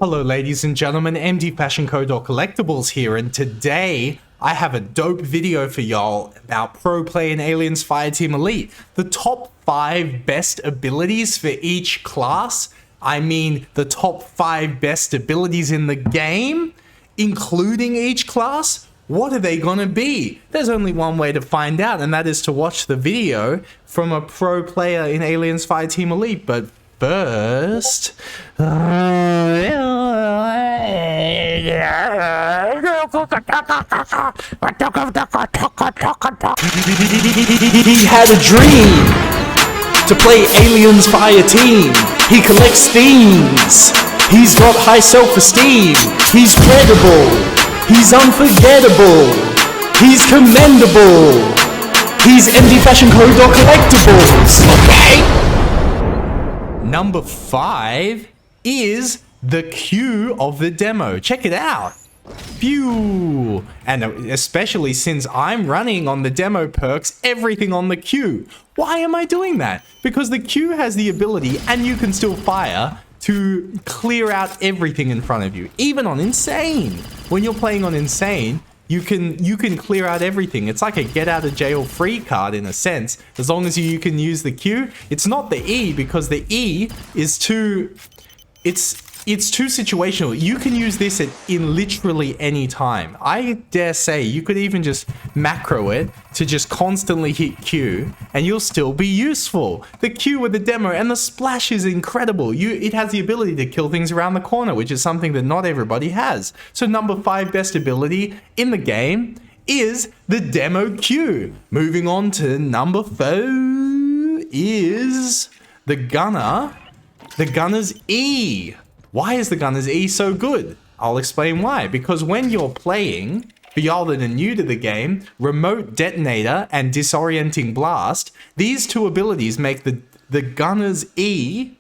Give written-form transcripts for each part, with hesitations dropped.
Hello ladies and gentlemen, MDfashionco Collectibles here, and today I have a dope video for y'all about pro play in Aliens Fireteam Elite. The top 5 best abilities for each class. I mean the top 5 best abilities in the game, including each class. What are they gonna be? There's only one way to find out, and that is to watch the video from a pro player in Aliens Fireteam Elite. But first, he had a dream to play Aliens Fireteam. He collects themes. He's got high self-esteem. He's credible. He's unforgettable. He's commendable. He's MDfashionco Collectibles. Okay. Number 5 is the queue of the demo. Check it out. Phew. And especially since I'm running on the demo perks, everything on the queue. Why am I doing that? Because the queue has the ability, and you can still fire, to clear out everything in front of you. Even on Insane. When you're playing on Insane, you can clear out everything. It's like a get out of jail free card in a sense, as long as you can use the Q. It's not the E, because the E is too, it's too situational. You can use this in literally any time. I dare say you could even just macro it to just constantly hit Q and you'll still be useful. The Q with the demo and the splash is incredible. It has the ability to kill things around the corner, which is something that not everybody has. So number 5 best ability in the game is the demo Q. Moving on to number 4 is the Gunner's E. Why is the Gunner's E so good? I'll explain why. Because when you're playing, for y'all that are new to the game, Remote Detonator and Disorienting Blast, these two abilities make the Gunner's E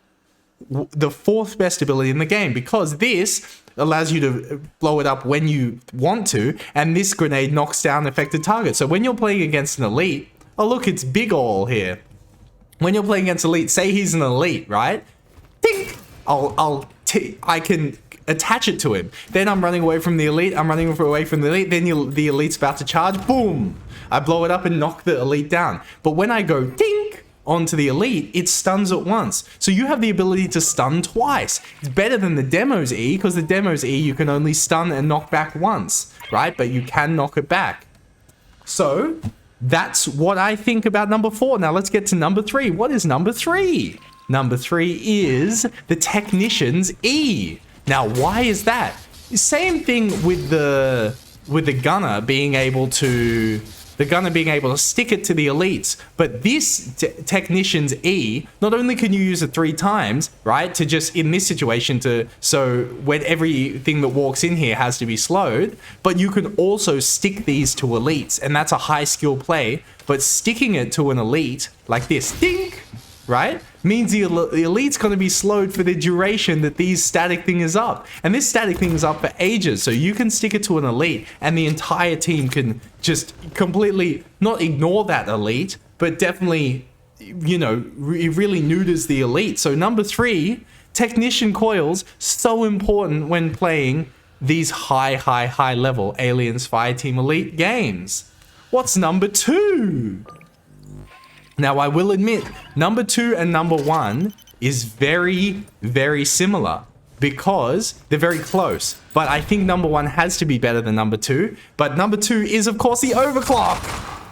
the 4th best ability in the game, because this allows you to blow it up when you want to, and this grenade knocks down affected targets. So when you're playing against an elite, oh look, it's Big Ol here. When you're playing against elite, say he's an elite, right? Think! I can attach it to him. Then I'm running away from the elite. Then the elite's about to charge. Boom! I blow it up and knock the elite down. But when I go dink onto the elite, it stuns at once. So you have the ability to stun twice. It's better than the demo's E, because the demo's E you can only stun and knock back once, right? But you can knock it back. So that's what I think about number 4. Now let's get to number 3. What is number 3? Number 3 is the Technician's E. Now, why is that? Same thing with the Gunner being able to stick it to the elites, but this Technician's E, not only can you use it 3 times, right, to just in this situation so when everything that walks in here has to be slowed, but you can also stick these to elites, and that's a high skill play. But sticking it to an elite like this, dink, right, means the elite's going to be slowed for the duration that these static thing is up. And this static thing is up for ages, so you can stick it to an elite and the entire team can just completely not ignore that elite, but definitely, you know, it really neuters the elite. So number 3, Technician Coils, so important when playing these high level Aliens Fireteam Elite games. What's number 2? Now, I will admit, number 2 and number 1 is very, very similar because they're very close. But I think number 1 has to be better than number 2. But number 2 is, of course, the Overclock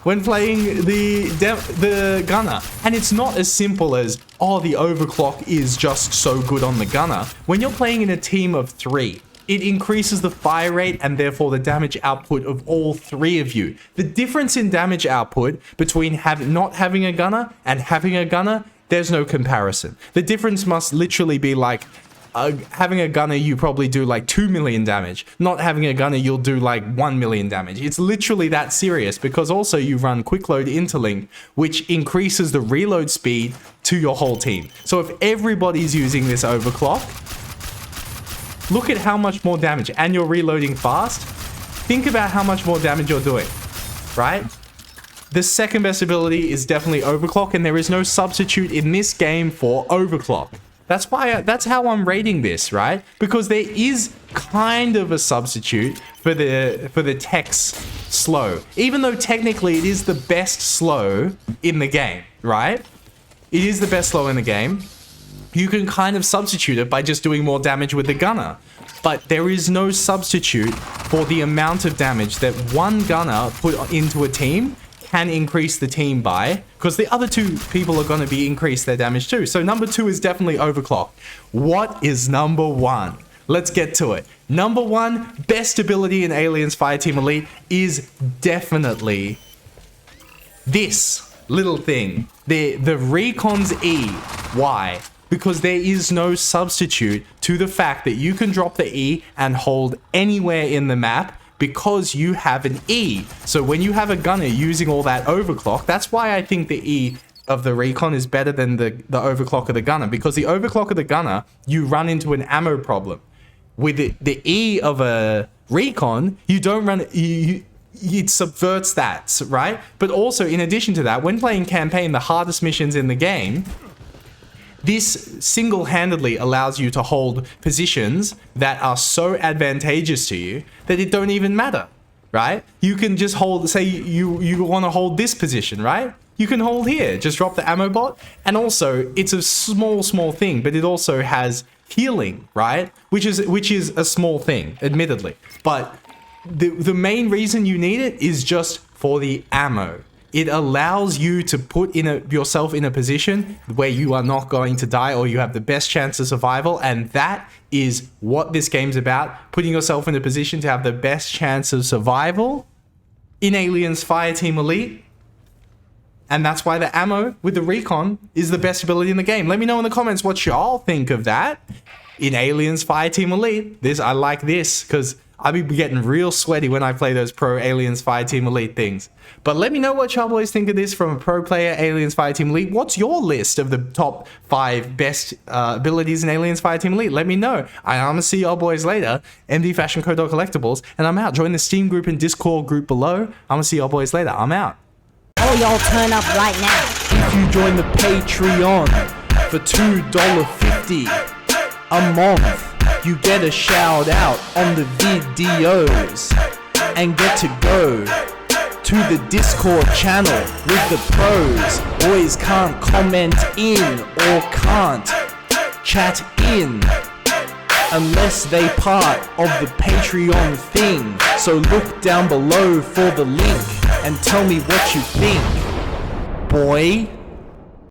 when playing the Gunner. And it's not as simple as, oh, the Overclock is just so good on the Gunner. When you're playing in a team of 3, it increases the fire rate and therefore the damage output of all 3 of you. The difference in damage output between not having a gunner and having a gunner, there's no comparison. The difference must literally be like, having a gunner, you probably do like 2 million damage. Not having a gunner, you'll do like 1 million damage. It's literally that serious, because also you run quick load interlink, which increases the reload speed to your whole team. So if everybody's using this overclock, look at how much more damage, and you're reloading fast. Think about how much more damage you're doing, right? The second best ability is definitely Overclock, and there is no substitute in this game for Overclock. That's how I'm rating this, right? Because there is kind of a substitute for the tech's slow. Even though technically it is the best slow in the game, right? It is the best slow in the game. You can kind of substitute it by just doing more damage with the gunner. But there is no substitute for the amount of damage that one gunner put into a team can increase the team by, because the other two people are going to be increase their damage too. So number 2 is definitely overclock. What is number 1? Let's get to it. Number 1, best ability in Aliens Fireteam Elite is definitely this little thing. The Recon's E. Why? Because there is no substitute to the fact that you can drop the E and hold anywhere in the map because you have an E. So when you have a gunner using all that overclock, that's why I think the E of the Recon is better than the overclock of the gunner, because the overclock of the gunner, you run into an ammo problem. With the E of a Recon, you don't run... it subverts that, right? But also, in addition to that, when playing campaign, the hardest missions in the game, this single-handedly allows you to hold positions that are so advantageous to you that it don't even matter, right? You can just hold, say you want to hold this position, right? You can hold here, just drop the ammo bot. And also, it's a small thing, but it also has healing, right? Which is a small thing, admittedly. But the main reason you need it is just for the ammo. It allows you to put yourself in a position where you are not going to die, or you have the best chance of survival, and that is what this game's about. Putting yourself in a position to have the best chance of survival in Aliens Fireteam Elite. And that's why the ammo with the Recon is the best ability in the game. Let me know in the comments what y'all think of that. In Aliens Fireteam Elite, I like this, because I'll be getting real sweaty when I play those pro Aliens Fireteam Elite things. But let me know what y'all boys think of this from a pro player Aliens Fireteam Elite. What's your list of the top 5 best abilities in Aliens Fireteam Elite? Let me know. I'm gonna see y'all boys later. MDfashionco.collectibles, and I'm out. Join the Steam group and Discord group below. I'm gonna see y'all boys later. I'm out. Oh, y'all turn up right now. If you join the Patreon for $2.50 a month, you get a shout out on the videos and get to go to the Discord channel with the pros. Boys can't comment in or can't chat in unless they part of the Patreon thing. So look down below for the link and tell me what you think, boy.